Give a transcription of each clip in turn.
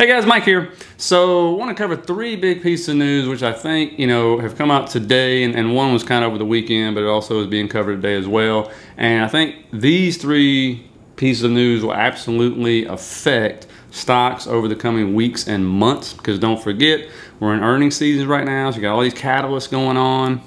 Hey guys, Mike here. So I want to cover three big pieces of news which I think, have come out today, and one was kind of over the weekend, but it also is being covered today as well. And I think these three pieces of news will absolutely affect stocks over the coming weeks and months, because don't forget, we're in earnings season right now, so you got all these catalysts going on.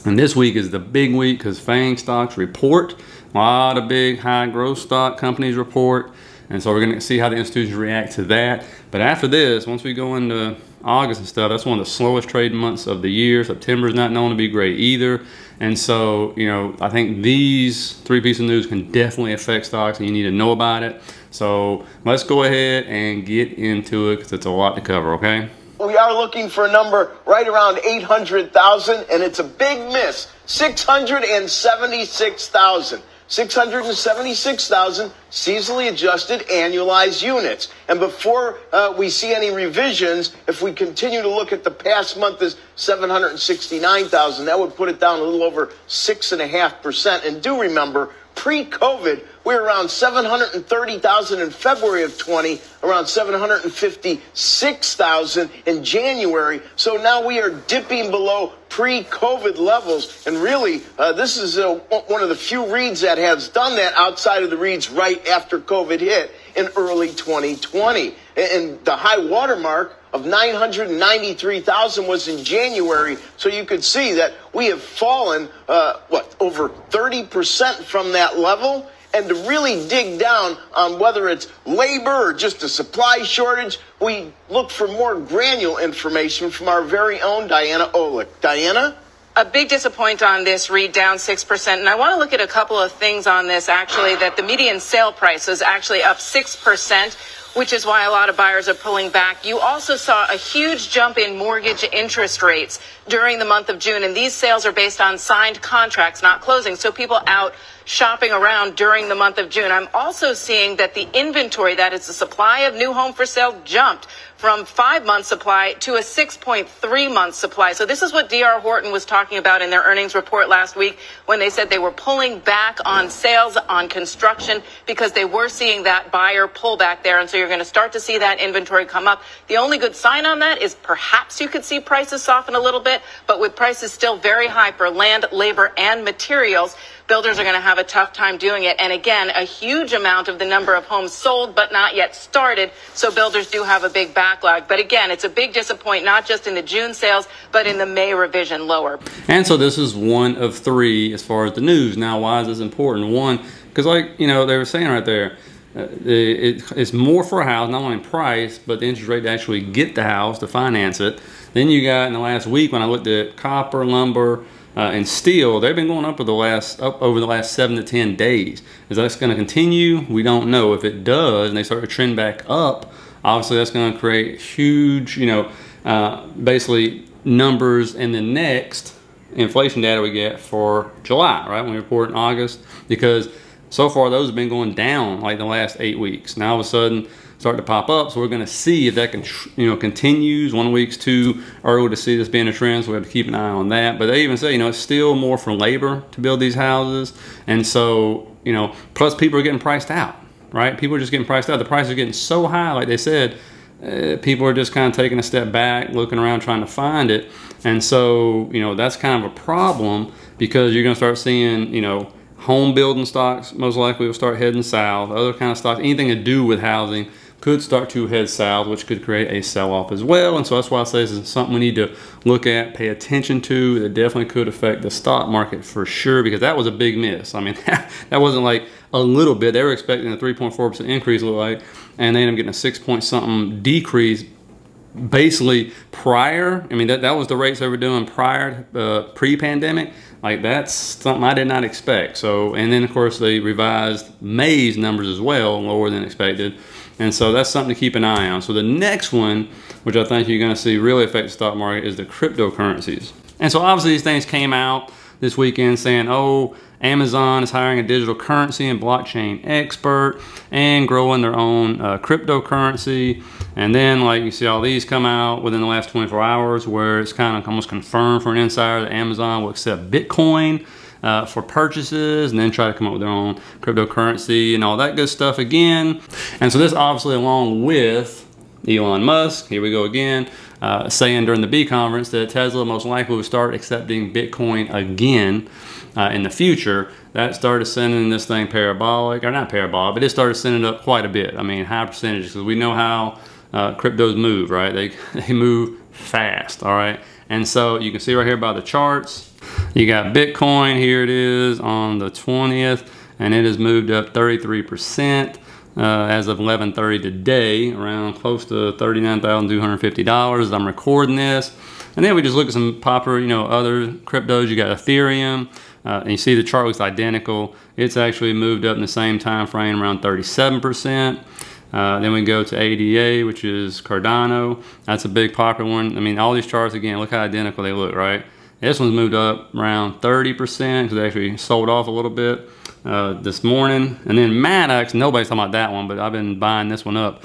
And this week is the big week because FANG stocks report. A lot of big high growth stock companies report. And so we're going to see how the institutions react to that. But after this, once we go into August and stuff, that's one of the slowest trading months of the year. September is not known to be great either. And so, I think these three pieces of news can definitely affect stocks, and you need to know about it. So let's go ahead and get into it because it's a lot to cover, okay? We are looking for a number right around 800,000, and it's a big miss. 676,000. 676,000 seasonally adjusted annualized units. And before we see any revisions, if we continue to look at the past month as 769,000, that would put it down a little over 6.5%. And do remember, pre-COVID, we were around 730,000 in February of 20, around 756,000 in January. So now we are dipping below pre-COVID levels. And really, this is one of the few REITs that has done that outside of the REITs right after COVID hit in early 2020. And the high watermark of 993,000 was in January. So you could see that we have fallen, over 30% from that level. And to really dig down on whether it's labor or just a supply shortage, we look for more granular information from our very own Diana Olick. Diana? A big disappointment on this REIT, down 6%. And I want to look at a couple of things on this, actually, that the median sale price is actually up 6%. Which is why a lot of buyers are pulling back. You also saw a huge jump in mortgage interest rates during the month of June, and these sales are based on signed contracts, not closing. So people out shopping around during the month of June. I'm also seeing that the inventory, that is the supply of new home for sale, jumped from 5-month supply to a 6.3-month supply. So this is what D.R. Horton was talking about in their earnings report last week when they said they were pulling back on sales on construction because they were seeing that buyer pullback there. And so you're going to start to see that inventory come up. The only good sign on that is perhaps you could see prices soften a little bit, but with prices still very high for land, labor, and materials, builders are going to have a tough time doing it. And again, a huge amount of the number of homes sold but not yet started. So builders do have a big backlog. But again, it's a big disappointment, not just in the June sales, but in the May revision lower. And so this is one of three as far as the news. Now, why is this important? One, because they were saying right there, it's more for a house, not only in price, but the interest rate to actually get the house, to finance it. Then you got in the last week when I looked at copper, lumber, and steel, they've been going up over the last 7 to 10 days. Is that going to continue? We don't know. If it does, and they start to trend back up, obviously that's going to create huge, basically numbers in the next inflation data we get for July, right? When we report in August, because so far those have been going down like the last 8 weeks. Now all of a sudden start to pop up, so we're going to see if that can continues. 1 week's too early to see this being a trend, so we have to keep an eye on that. But they even say it's still more for labor to build these houses, and so plus people are getting priced out, right? People are just getting priced out. The prices are getting so high, like they said, people are just kind of taking a step back, looking around, trying to find it. And so that's kind of a problem, because you're going to start seeing home building stocks most likely will start heading south. Other kind of stocks, anything to do with housing, could start to head south, which could create a sell-off as well. And so that's why I say this is something we need to look at, pay attention to. It definitely could affect the stock market for sure, because that was a big miss. I mean, that wasn't like a little bit. They were expecting a 3.4% increase, look like, and they ended up getting a 6-point-something decrease basically prior. I mean, that was the rates they were doing prior, pre-pandemic. Like, that's something I did not expect. So, and then of course they revised May's numbers as well, lower than expected. And so that's something to keep an eye on. So the next one, which I think you're going to see really affect the stock market, is the cryptocurrencies. And so obviously these things came out this weekend saying, oh, Amazon is hiring a digital currency and blockchain expert and growing their own cryptocurrency. And then like you see all these come out within the last 24 hours where it's kind of almost confirmed for an insider that Amazon will accept Bitcoin for purchases, and then try to come up with their own cryptocurrency and all that good stuff again. And so this obviously, along with Elon Musk, here we go again, saying during the B conference that Tesla most likely will start accepting Bitcoin again in the future. That started sending this thing parabolic, or not parabolic, but it started sending up quite a bit. I mean, high percentages, because we know how cryptos move, right? They move fast, all right? And so you can see right here by the charts, you got Bitcoin, here it is on the 20th, and it has moved up 33%. As of 11:30 today, around close to $39,250 as I'm recording this. And then we just look at some popular, other cryptos. You got Ethereum, and you see the chart looks identical. It's actually moved up in the same time frame, around 37%. Then we go to ADA, which is Cardano. That's a big popular one. I mean, all these charts, again, look how identical they look, right? This one's moved up around 30% because they actually sold off a little bit this morning. And then Maddox, nobody's talking about that one, but I've been buying this one up.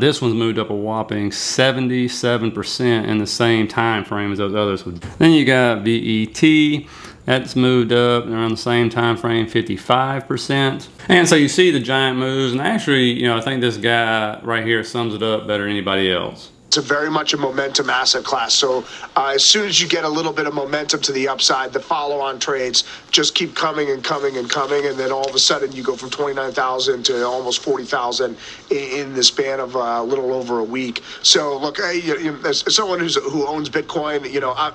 This one's moved up a whopping 77% in the same time frame as those others. Then you got VET. That's moved up around the same time frame, 55%. And so you see the giant moves. And actually, I think this guy right here sums it up better than anybody else. It's very much a momentum asset class. So as soon as you get a little bit of momentum to the upside, the follow-on trades just keep coming and coming and coming, and then all of a sudden you go from 29,000 to almost 40,000 in the span of a little over a week. So look, as someone who owns Bitcoin,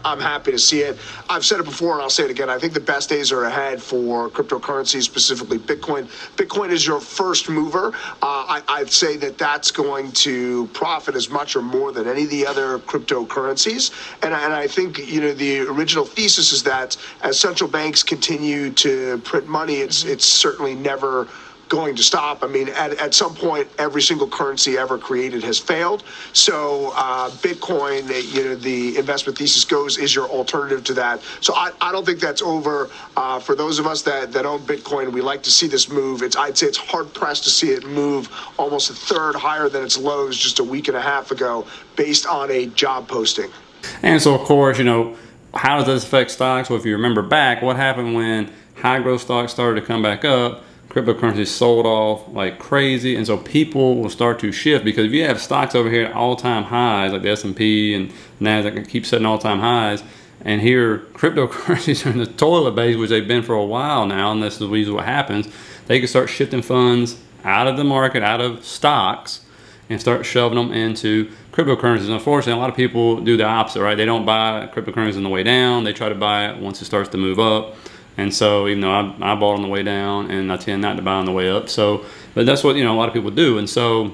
I'm happy to see it. I've said it before and I'll say it again. I think the best days are ahead for cryptocurrencies, specifically Bitcoin. Bitcoin is your first mover. I'd say that that's going to profit as much or more than any of the other cryptocurrencies. And I think, the original thesis is that as central banks continue to print money, it's certainly never going to stop. I mean, at some point, every single currency ever created has failed. So Bitcoin, the investment thesis goes, is your alternative to that. So I don't think that's over. For those of us that own Bitcoin, we like to see this move. I'd say it's hard pressed to see it move almost a third higher than its lows just a week and a half ago based on a job posting. And so, of course, how does this affect stocks? Well, if you remember back, what happened when high growth stocks started to come back up? Cryptocurrencies sold off like crazy, and so people will start to shift, because if you have stocks over here at all-time highs like the S&P and NASDAQ keep setting all-time highs, and here cryptocurrencies are in the toilet base, which they've been for a while now, and this is usually what happens, they can start shifting funds out of the market, out of stocks, and start shoving them into cryptocurrencies. And unfortunately, a lot of people do the opposite, right? They don't buy cryptocurrencies on the way down. They try to buy it once it starts to move up. And so, even though I bought on the way down, and I tend not to buy on the way up. So, but that's what, a lot of people do. And so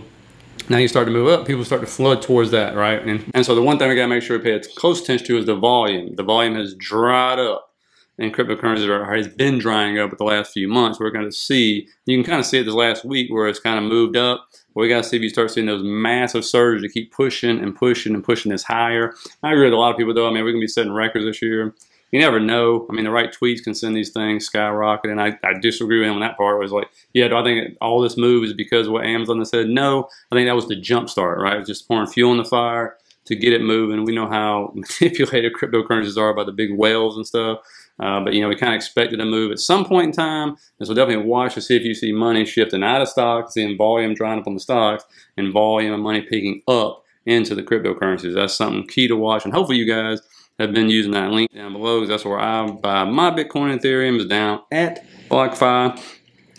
now you start to move up, people start to flood towards that, right? And so the one thing we gotta make sure we pay close attention to is the volume. The volume has dried up, and cryptocurrencies has been drying up with the last few months. We're gonna see, you can kind of see it this last week where it's kind of moved up. We got to see if you start seeing those massive surges to keep pushing and pushing and pushing this higher. I agree with a lot of people, though. I mean, we're going to be setting records this year. You never know. I mean, the right tweets can send these things skyrocket, and I disagree with him on that part. It was like, yeah, do I think all this move is because of what Amazon said? No, I think that was the jump start, right? It was just pouring fuel in the fire to get it moving. We know how manipulated cryptocurrencies are by the big whales and stuff. But, we kind of expected a move at some point in time. And so definitely watch to see if you see money shifting out of stocks, seeing volume drying up on the stocks, and volume of money picking up into the cryptocurrencies. That's something key to watch. And hopefully you guys have been using that link down below, because that's where I buy my Bitcoin and Ethereum, is down at BlockFi,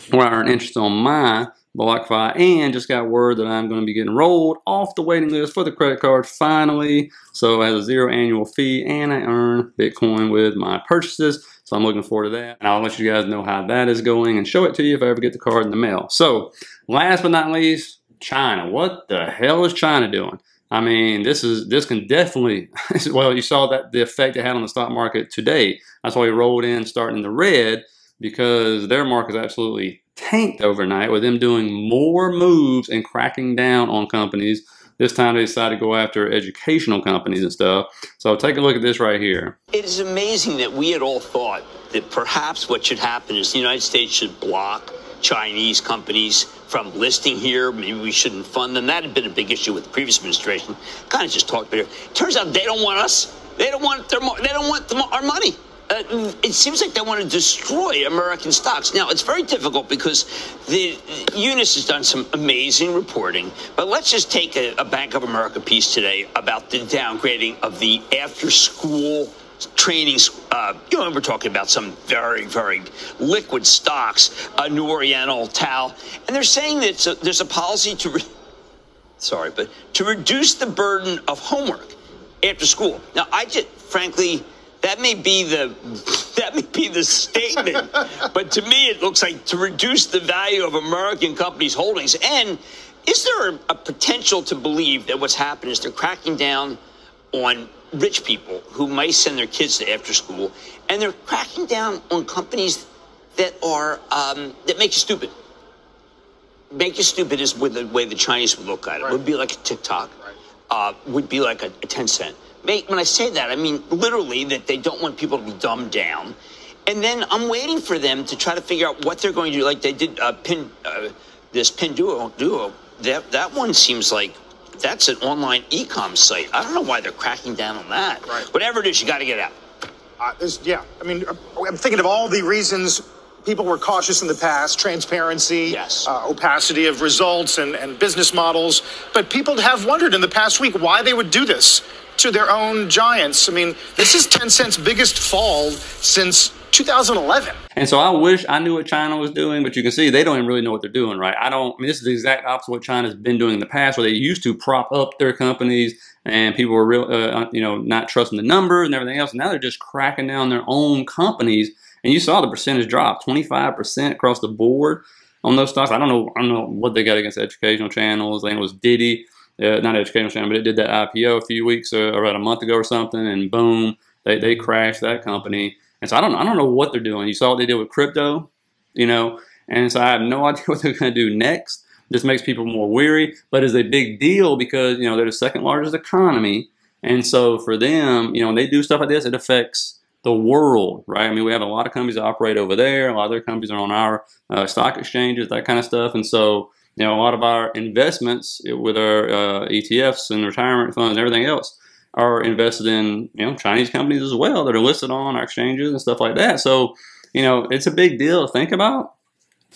where I earn interest on my BlockFi, and just got word that I'm going to be getting rolled off the waiting list for the credit card finally. So it has a 0 annual fee, and I earn Bitcoin with my purchases. So I'm looking forward to that, and I'll let you guys know how that is going and show it to you if I ever get the card in the mail. So last but not least, China. What the hell is China doing? I mean, this can definitely, well, you saw that the effect it had on the stock market today. That's why we rolled in starting in the red, because their market is absolutely tanked overnight with them doing more moves and cracking down on companies. This time they decided to go after educational companies and stuff. So take a look at this right here. It is amazing that we had all thought that perhaps what should happen is the United States should block Chinese companies from listing here. Maybe we shouldn't fund them. That had been a big issue with the previous administration. Kind of just talked about it. Turns out they don't want us. They don't want our money. it seems like they want to destroy American stocks. Now, it's very difficult because the Eunice has done some amazing reporting, but let's just take a Bank of America piece today about the downgrading of the after-school trainings. We're talking about some very, very liquid stocks, New Oriental, Tal, and they're saying that there's a policy to reduce the burden of homework after school. Now, frankly, that may be the statement, but to me, it looks like to reduce the value of American companies' holdings. And is there a potential to believe that what's happened is they're cracking down on rich people who might send their kids to after school, and they're cracking down on companies that are that make you stupid? Make you stupid is with the way the Chinese would look at it. Right. It would be like a TikTok. Right. Would be like a 10 cent. When I say that, I mean literally that they don't want people to be dumbed down. And then I'm waiting for them to try to figure out what they're going to do. Like they did this Pinduo. That one seems like that's an online e-com site. I don't know why they're cracking down on that. Right. Whatever it is, you got to get out. I'm thinking of all the reasons people were cautious in the past: transparency, yes, opacity of results and business models. But people have wondered in the past week why they would do this to their own giants. I mean, this is Tencent's biggest fall since 2011. And so I wish I knew what China was doing, but you can see they don't even really know what they're doing, right? This is the exact opposite of what China's been doing in the past, where they used to prop up their companies and people were not trusting the numbers and everything else. Now they're just cracking down their own companies. And you saw the percentage drop, 25% across the board on those stocks. I don't know what they got against educational channels. I think it was Diddy, not educational channel, but it did that IPO a few weeks or about a month ago or something, and boom, they crashed that company. And so I don't know what they're doing. You saw what they did with crypto, and so I have no idea what they're going to do next. This makes people more weary, but it's a big deal because they're the second largest economy, and so for them, when they do stuff like this, it affects the world, right? I mean, we have a lot of companies that operate over there. A lot of their companies are on our stock exchanges, that kind of stuff. And so, a lot of our investments with our ETFs and retirement funds and everything else are invested in, Chinese companies as well that are listed on our exchanges and stuff like that. So, it's a big deal to think about.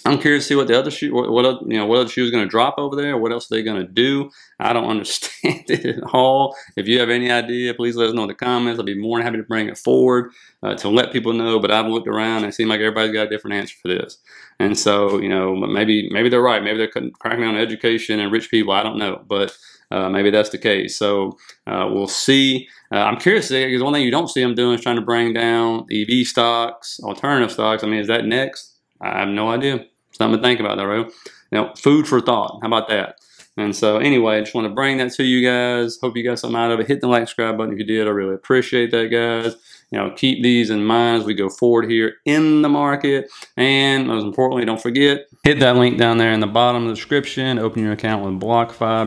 I'm curious to see what the other shoe, what other shoe is going to drop over there. What else are they going to do? I don't understand it at all. If you have any idea, please let us know in the comments. I'll be more than happy to bring it forward to let people know. But I've looked around and it seems like everybody's got a different answer for this. And so, maybe they're right. Maybe they're cracking down on education and rich people. I don't know, but maybe that's the case. So we'll see. I'm curious because one thing you don't see them doing is trying to bring down EV stocks, alternative stocks. I mean, is that next? I have no idea. Something to think about, though, right? Food for thought. How about that? And so, anyway, I just want to bring that to you guys. Hope you got something out of it. Hit the like, subscribe button if you did. I really appreciate that, guys. Keep these in mind as we go forward here in the market. And most importantly, don't forget, hit that link down there in the bottom of the description. Open your account with BlockFi.